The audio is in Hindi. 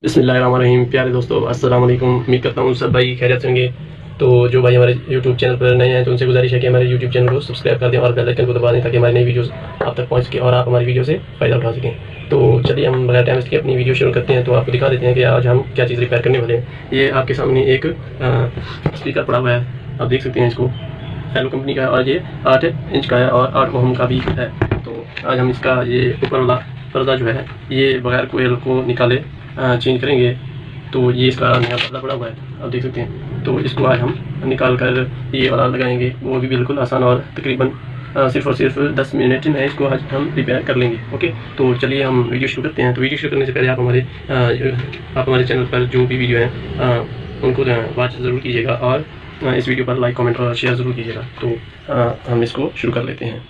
बिस्मिल्लाहिर्रहमानिर्रहीम। प्यारे दोस्तों, अस्सलाम वालेकुम। उम्मीद करता हूँ सब भाई खैरियत से होंगे। तो जो भाई हमारे यूट्यूब चैनल पर नए हैं तो उनसे गुजारिश है कि हमारे यूट्यूब चैनल को सब्सक्राइब कर दें और बेल आइकन को दबा दें ताकि हमारी नई वीडियोस आप तक पहुँच सके और आप हमारी वीडियो से फ़ायदा उठा सकें। तो चलिए हम बगैर टाइम वेस्ट किए अपनी वीडियो शुरू करते हैं। तो आपको दिखा देते हैं कि आज हम क्या चीज़ रिपेयर करने वाले हैं। ये आपके सामने एक स्पीकर पड़ा हुआ है, आप देख सकते हैं इसको। हेलो कंपनी का है और ये 8 इंच का है और 8 ओम का भी है। तो आज हम इसका ये ऊपर वाला पर्दा जो है ये बगैर कोयल को निकाले चेंज करेंगे। तो ये इसका नया पर्दा पड़ा हुआ है, आप देख सकते हैं। तो इसको आज हम निकाल कर ये वाला लगाएंगे, वो भी बिल्कुल आसान और तकरीबन सिर्फ और सिर्फ 10 मिनट में इसको आज हम रिपेयर कर लेंगे। ओके, तो चलिए हम वीडियो शुरू करते हैं। तो वीडियो शुरू करने से पहले आप हमारे चैनल पर जो भी वीडियो हैं उनको वॉच ज़रूर कीजिएगा और इस वीडियो पर लाइक कमेंट और शेयर ज़रूर कीजिएगा। तो हम इसको शुरू कर लेते हैं।